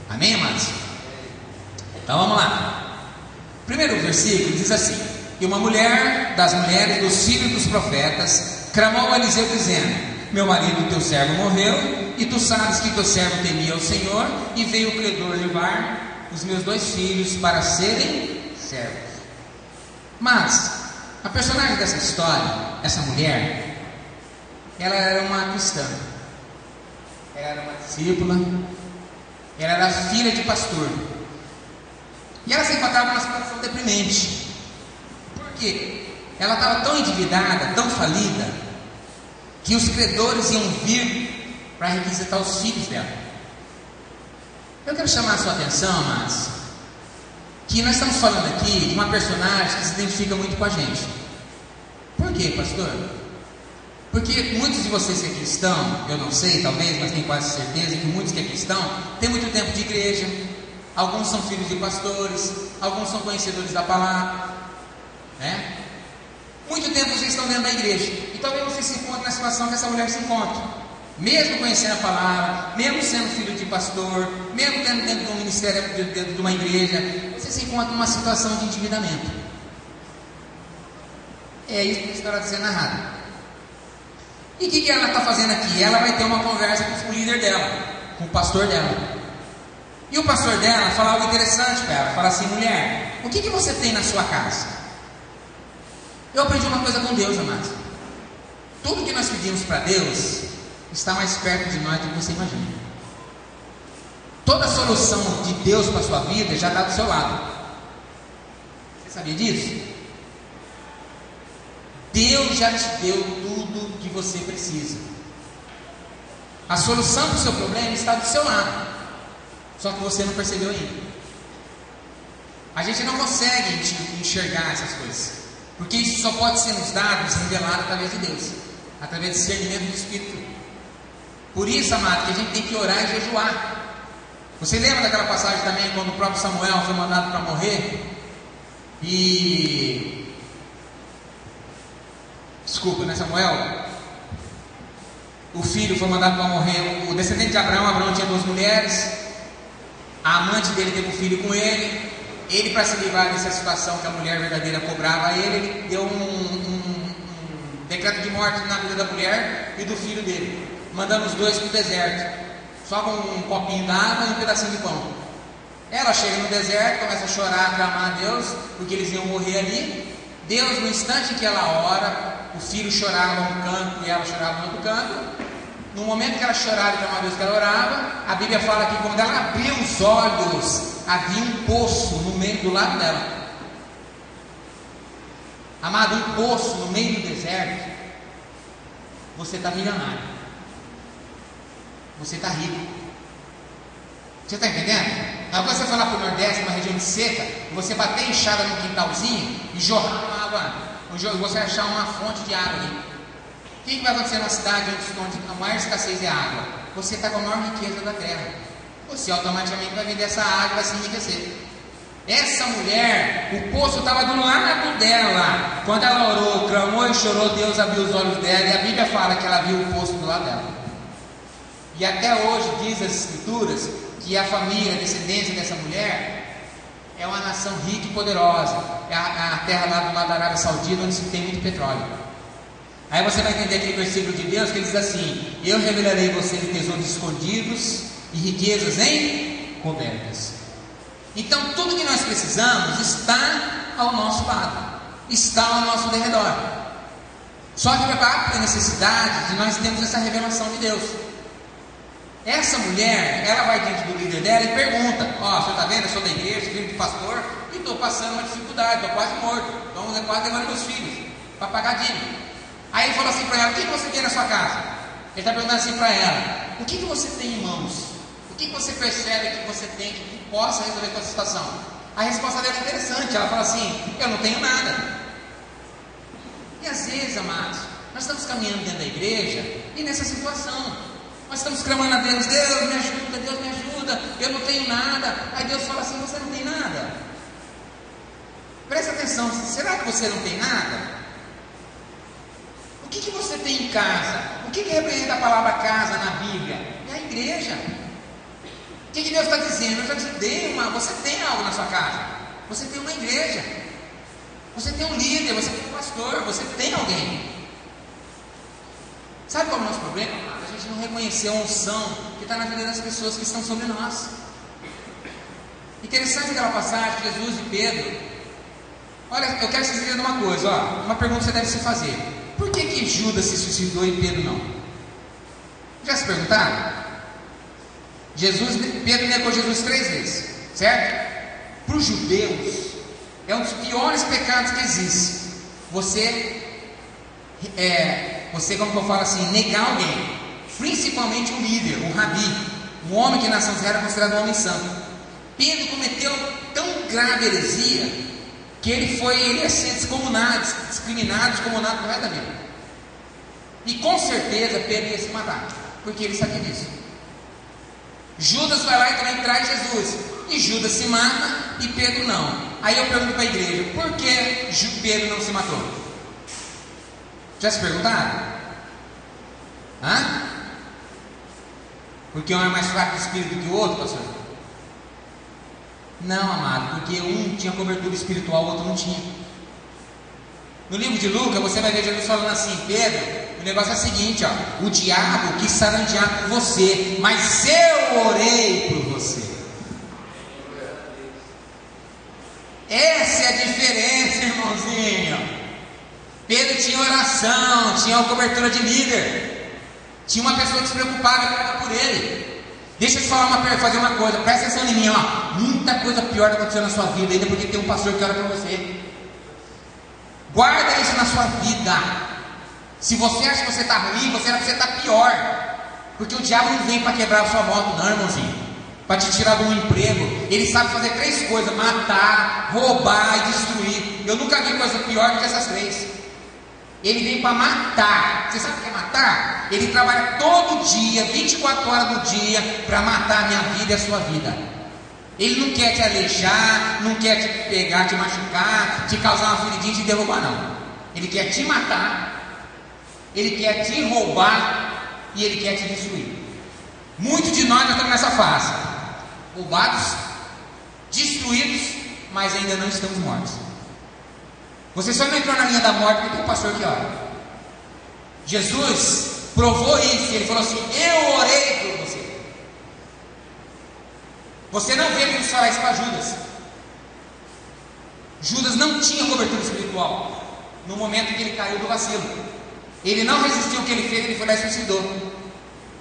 Amém, amados? Então vamos lá. Primeiro versículo diz assim: e uma mulher das mulheres dos filhos dos profetas clamou a Eliseu dizendo: meu marido teu servo morreu, e tu sabes que teu servo temia o Senhor, e veio o credor levar os meus 2 filhos para serem servos. Mas a personagem dessa história, essa mulher, ela era uma cristã, ela era uma discípula, Ela era filha de pastor. E ela se encontrava numa situação deprimente. Por quê? Ela estava tão endividada, tão falida, que os credores iam vir para requisitar os filhos dela. Eu quero chamar a sua atenção, amados, que nós estamos falando aqui de uma personagem que se identifica muito com a gente. Por quê, pastor? Porque muitos de vocês que aqui estão, eu não sei, talvez, mas tenho quase certeza que muitos que aqui estão têm muito tempo de igreja. Alguns são filhos de pastores, alguns são conhecedores da palavra, né? Muito tempo vocês estão dentro da igreja, e talvez vocês se encontrem na situação que essa mulher se encontra, mesmo conhecendo a palavra, mesmo sendo filho de pastor, mesmo tendo dentro de um ministério, dentro de uma igreja, você se encontra numa situação de endividamento. É isso que a história está sendo narrada. E o que ela está fazendo aqui? Ela vai ter uma conversa com o líder dela, com o pastor dela. E o pastor dela fala algo interessante para ela. Fala assim: mulher, o que você tem na sua casa? Eu aprendi uma coisa com Deus, amados. Tudo que nós pedimos para Deus está mais perto de nós do que você imagina. Toda a solução de Deus para a sua vida já está do seu lado. Você sabia disso? Deus já te deu tudo que você precisa. A solução para o seu problema está do seu lado. Só que você não percebeu ainda. A gente não consegue enxergar essas coisas, porque isso só pode ser nos dado, nos revelado através de Deus, através do discernimento do Espírito. Por isso, amado, que a gente tem que orar e jejuar. Você lembra daquela passagem também, quando o próprio Samuel foi mandado para morrer? Desculpa, né, Samuel? O filho foi mandado para morrer. O descendente de Abraão, Abraão tinha 2 mulheres. A amante dele teve um filho com ele. Ele, para se livrar dessa situação que a mulher verdadeira cobrava a ele, ele deu um decreto de morte na vida da mulher e do filho dele, mandando os dois para o deserto, só com um copinho d'água e um pedacinho de pão. Ela chega no deserto, começa a chorar, a clamar a Deus, porque eles iam morrer ali. Deus, no instante que ela ora, o filho chorava num canto e ela chorava no outro canto. No momento que ela chorava e clamava a Deus, que ela orava, a Bíblia fala que quando ela abriu os olhos, havia um poço no meio do lado dela. Amado, um poço no meio do deserto. Você está milionário. Você está rico. Você está entendendo? Agora você for lá para o Nordeste, uma região de seca, você bater enxada no quintalzinho e jorrar uma água, você achar uma fonte de água ali. O que vai acontecer numa cidade onde a maior escassez é água? Você está com a maior riqueza da terra. Você automaticamente vai vender essa água e vai se enriquecer. Essa mulher, o poço estava do lado dela. Quando ela orou, clamou e chorou, Deus abriu os olhos dela. E a Bíblia fala que ela viu o poço do lado dela. E até hoje diz as Escrituras que a família, a descendência dessa mulher é uma nação rica e poderosa. É a terra lá do lado da Arábia Saudita, onde se tem muito petróleo. Aí você vai entender aquele versículo de Deus que ele diz assim: eu revelarei a vocês tesouros escondidos e riquezas encobertas. Então tudo que nós precisamos está ao nosso lado, está ao nosso derredor. Só que para a necessidade de nós termos essa revelação de Deus. Essa mulher, ela vai diante do líder dela e pergunta: ó, você está vendo, eu sou da igreja, filho de pastor, e estou passando uma dificuldade, estou quase morto, estou quase levando meus filhos para pagar dívida. Aí ele falou assim para ela: o que você tem na sua casa? Ele está perguntando assim para ela: o que você tem em mãos? O que você percebe que você tem que possa resolver com essa situação? A resposta dela é interessante. Ela fala assim: eu não tenho nada. E às vezes, amados, nós estamos caminhando dentro da igreja e nessa situação nós estamos clamando a Deus: Deus me ajuda, Deus me ajuda, eu não tenho nada. Aí Deus fala assim: você não tem nada? Presta atenção, será que você não tem nada? O que você tem em casa? O que representa a palavra casa na Bíblia? É a igreja. O que Deus está dizendo? Eu já te dei você tem algo na sua casa. Você tem uma igreja. Você tem um líder, você tem um pastor, você tem alguém. Sabe qual é o nosso problema? A gente não reconheceu a unção que está na vida das pessoas que estão sobre nós. Interessante aquela passagem de Jesus e Pedro. Olha, eu quero que vocês entendam uma coisa, ó, uma pergunta que você deve se fazer: por que Judas se suicidou e Pedro não? Já se perguntaram? Pedro negou Jesus 3 vezes, certo? Para os judeus, é um dos piores pecados que existe. Você, como que eu falo assim, negar alguém, principalmente um líder, um rabi, um homem que na nação Israel era considerado um homem santo. Pedro cometeu tão grave heresia que ele ia ser descomunado, discriminado, descomunado por resto da vida. E com certeza Pedro ia se matar, porque ele sabia disso. Judas vai lá e também traz Jesus, e Judas se mata e Pedro não. Aí eu pergunto para a igreja, por que Pedro não se matou? Já se perguntaram? Hã? Porque um é mais fraco de espírito que o outro, pastor? Não, amado, porque um tinha cobertura espiritual, o outro não tinha. No livro de Lucas, você vai ver Jesus falando assim: Pedro, o negócio é o seguinte, ó, o diabo quis sarandear por você, mas eu orei por você. Essa é a diferença, irmãozinho. Pedro tinha oração, tinha uma cobertura de líder, tinha uma pessoa que se preocupava por ele. Deixa eu te fazer uma coisa, presta atenção em mim, ó. Muita coisa pior aconteceu na sua vida, ainda porque tem um pastor que ora por você. Guarda isso na sua vida. Se você acha que você está ruim, você acha que você está pior. Porque o diabo não vem para quebrar a sua moto, não, irmãozinho. Para te tirar de um emprego. Ele sabe fazer 3 coisas: matar, roubar e destruir. Eu nunca vi coisa pior do que essas 3. Ele vem para matar. Você sabe o que é matar? Ele trabalha todo dia, 24 horas do dia, para matar a minha vida e a sua vida. Ele não quer te aleijar, não quer te pegar, te machucar, te causar uma feridinha e te derrubar, não. Ele quer te matar, ele quer te roubar e ele quer te destruir. Muitos de nós já estamos nessa fase, roubados, destruídos, mas ainda não estamos mortos. Você só não entrou na linha da morte porque tem um pastor que ora. Jesus provou isso, ele falou assim: eu orei por você. Você não vê Jesus falar isso para Judas. Judas não tinha cobertura espiritual no momento em que ele caiu do vacilo. Ele não resistiu ao que ele fez, ele foi lá e suicidou.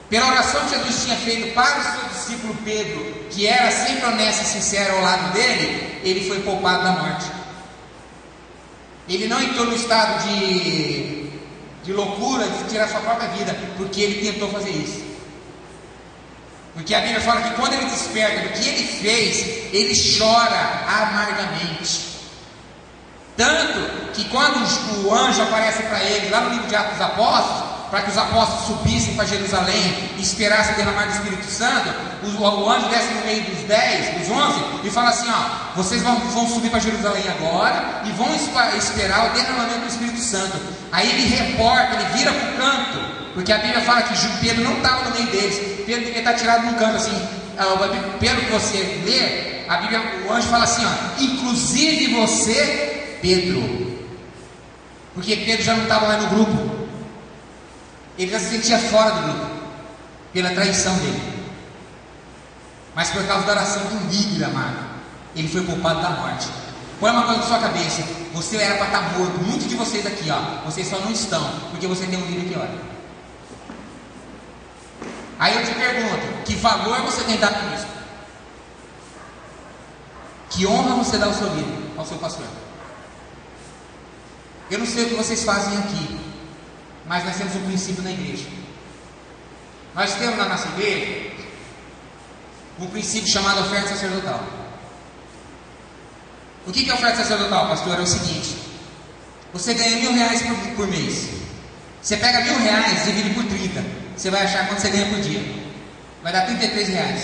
Pela oração que Jesus tinha feito para o seu discípulo Pedro, que era sempre honesto e sincero ao lado dele, ele foi poupado da morte. Ele não entrou no estado de loucura, de tirar sua própria vida, porque ele tentou fazer isso. Porque a Bíblia fala que quando ele desperta do que ele fez, ele chora amargamente. Tanto que quando o anjo aparece para ele, lá no livro de Atos dos Apóstolos, para que os apóstolos subissem para Jerusalém e esperassem o derramar do Espírito Santo, o anjo desce no meio dos 10, dos 11, e fala assim: ó, vocês vão subir para Jerusalém agora e vão esperar o derramamento do Espírito Santo. Aí ele reporta, ele vira para o canto, porque a Bíblia fala que Pedro não estava no meio deles. Pedro devia estar tirado num canto assim. Pelo que você lê, a Bíblia, o anjo fala assim, ó, inclusive você, Pedro, porque Pedro já não estava lá no grupo. Ele já se sentia fora do grupo, pela traição dele. Mas por causa da oração do líder, amado, ele foi poupado da morte. Põe uma coisa na sua cabeça: você era para estar morto. Muitos de vocês aqui, ó, vocês só não estão, porque você tem um líder que ora. Aí eu te pergunto: que valor você tem dado por isso? Que honra você dá ao seu líder, ao seu pastor? Eu não sei o que vocês fazem aqui, mas nós temos um princípio na igreja. Nós temos na nossa igreja um princípio chamado oferta sacerdotal. O que é oferta sacerdotal, pastor? É o seguinte: você ganha R$1.000 por mês. Você pega R$1.000 e divide por 30. Você vai achar quanto você ganha por dia. Vai dar R$33.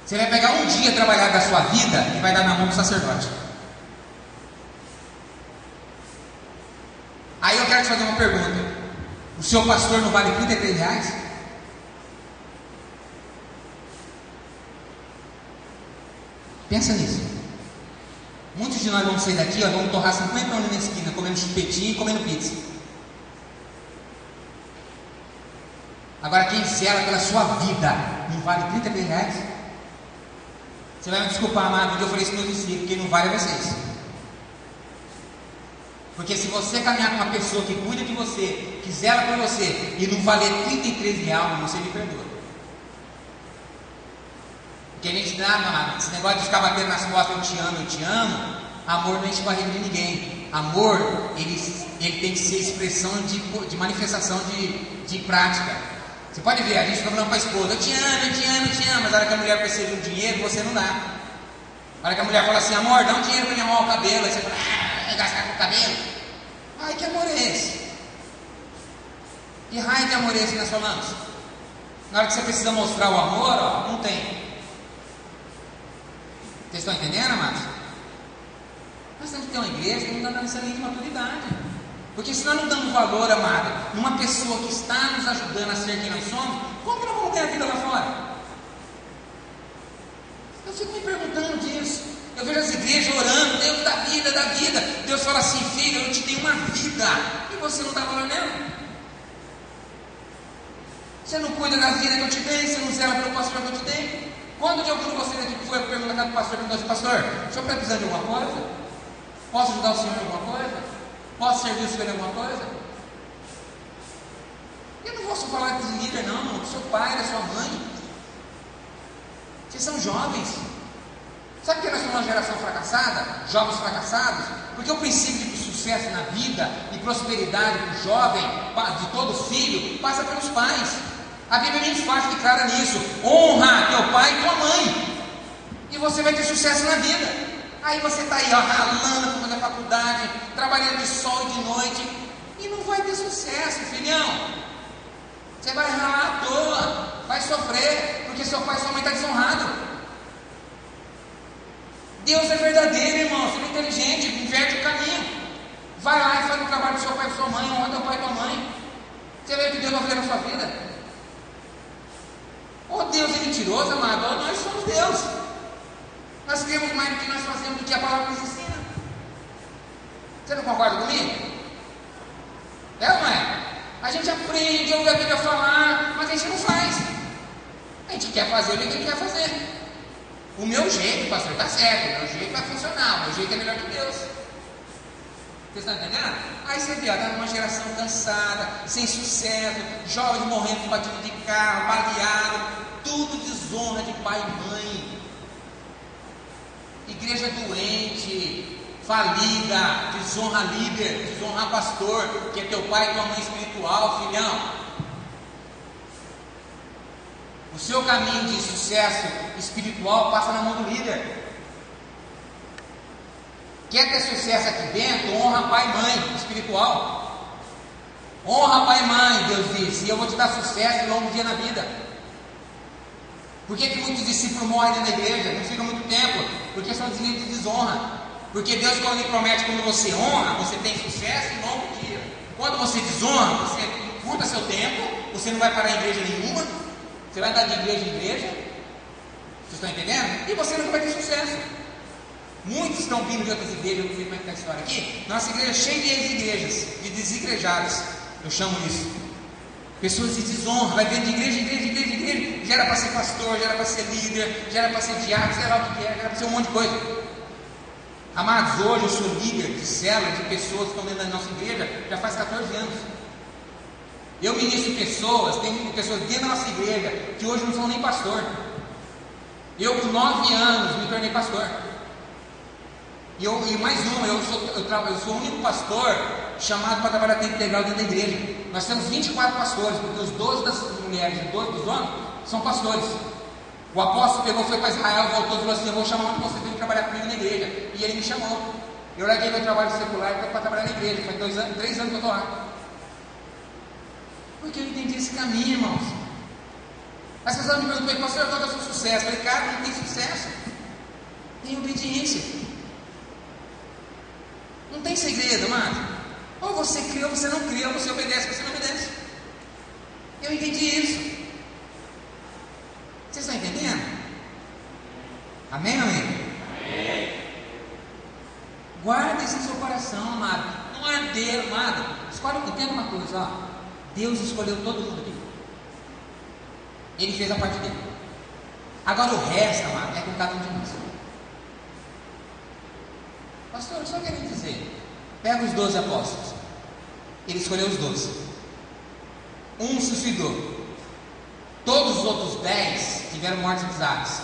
Você vai pegar um dia trabalhado da sua vida e vai dar na mão do sacerdote. Aí eu quero te fazer uma pergunta: o seu pastor não vale R$33? Pensa nisso. Muitos de nós vamos sair daqui, ó, vamos torrar 50 anos na esquina, comendo chupetinho e comendo pizza. Agora, quem zela pela sua vida não vale R$33? Você vai me desculpar, amado, eu falei isso nos discípulos, quem não vale é vocês. Porque se você caminhar com uma pessoa que cuida de você, que zela por você, e não valer R$33, você me perdoa. Porque a gente, esse negócio de ficar batendo nas costas, eu te amo, amor não enche barriga de ninguém. Amor, ele tem que ser expressão de manifestação de prática. Você pode ver, a gente fica falando para a esposa, eu te amo, mas na hora que a mulher precisa de um dinheiro, você não dá. Na hora que a mulher fala assim, amor, dá um dinheiro para me arrumar o cabelo, aí você fala, gastar com o cabelo. Ai, que amor é esse? Que raio de amor é esse que nós falamos? Na hora que você precisa mostrar o amor, ó, não tem. Vocês estão entendendo, amados? Nós temos que ter uma igreja que não está dando essa linha de maturidade. Porque se nós não damos valor, amado, numa pessoa que está nos ajudando a ser quem nós somos, como que nós vamos ter a vida lá fora? Eu fico me perguntando disso. Eu vejo as igrejas orando, Deus da vida. Deus fala assim, filho, eu te dei uma vida. E você não está valendo ela? Você não cuida da vida que eu te dei, você não zela pelo pastor que eu te dei. Quando de algum de vocês aqui foi perguntar para o pastor, perguntou assim, pastor, o senhor está precisando de alguma coisa? Posso ajudar o senhor em alguma coisa? Posso servir o senhor em alguma coisa? Eu não vou só falar de líder não, do seu pai, da sua mãe. Vocês são jovens. Sabe por que nós somos uma geração fracassada? Jovens fracassados? Porque o princípio de sucesso na vida e prosperidade do jovem, de todo filho, passa pelos pais. A Bíblia é bem fácil e clara nisso. Honra teu pai e tua mãe, e você vai ter sucesso na vida. Aí você está aí, ó, ralando para fazer faculdade, trabalhando de sol e de noite, e não vai ter sucesso, filhão. Você vai ralar à toa, vai sofrer, porque seu pai e sua mãe estão desonrados. Deus é verdadeiro, irmão. Você é inteligente, inverte o caminho. Vai lá e faz o trabalho do seu pai e sua mãe, honra teu pai e tua mãe. Você vê o que Deus vai fazer na sua vida. Ou Deus é mentiroso, amado, ou nós somos Deus. Nós cremos mais do que nós fazemos, do que a palavra nos ensina. Você não concorda comigo? É ou não é? A gente aprende, ouve a Bíblia falar, mas a gente não faz. A gente quer fazer o que a gente quer fazer. O meu jeito, pastor, está certo, o meu jeito vai funcionar, o meu jeito é melhor que Deus. Vocês estão entendendo? Aí você vê, está numa geração cansada, sem sucesso, jovens morrendo com batida de carro, baleado, tudo desonra de pai e mãe. Igreja doente, falida, desonra líder, desonra pastor, que é teu pai e tua mãe espiritual, filhão. O seu caminho de sucesso espiritual passa na mão do líder. Quer ter sucesso aqui dentro? Honra pai e mãe espiritual. Honra pai e mãe, Deus disse, e eu vou te dar sucesso e longo dia na vida. Por que muitos discípulos morrem dentro da igreja? Não ficam muito tempo, porque são de desonra. Porque Deus, quando lhe promete, quando você honra, você tem sucesso e longo dia. Quando você desonra, você curta seu tempo, você não vai parar em igreja nenhuma, você vai andar de igreja em igreja. Vocês estão entendendo? E você nunca vai ter sucesso. Muitos estão vindo de outras igrejas, eu não sei como é que está a história aqui. Nossa igreja é cheia de ex-igrejas, de desigrejados, eu chamo isso. Pessoas de desonra, vai vendo de igreja, já era para ser pastor, já era para ser líder, já era para ser diácono, sei lá o que é, já era para ser um monte de coisa. Amados, hoje eu sou líder de célula, de pessoas que estão dentro da nossa igreja, já faz 14 anos. Eu ministro pessoas, tem pessoas dentro da nossa igreja, que hoje não são nem pastor. Eu com 9 anos me tornei pastor. E mais uma, eu sou o único pastor chamado para trabalhar tempo integral dentro da igreja. Nós temos 24 pastores, porque os 12 das mulheres e 12 dos homens são pastores. O apóstolo pegou, foi para Israel, voltou e falou assim: eu vou chamar um de vocês para trabalhar comigo na igreja. E ele me chamou. Eu larguei meu trabalho secular para trabalhar na igreja. Faz 3 anos que eu estou lá. Porque eu entendi esse caminho, irmãos. As pessoas me perguntam: pastor, qual é o seu sucesso? Eu falei: cara, não tem sucesso, tem obediência. Não tem segredo, amado. Ou você crê ou você não crê, ou você obedece ou você não obedece. Eu entendi isso. Vocês estão entendendo? Amém, amém? Amém. Guarda isso no seu coração, amado. Não é Deus, amado. Entenda uma coisa, ó. Deus escolheu todo mundo aqui. Ele fez a parte dele. Agora o resto, amado, é com cada um de nós. Pastor, só querendo dizer, pega os 12 apóstolos. Ele escolheu os 12. Um suicidou. Todos os outros 10 tiveram mortes bizarras.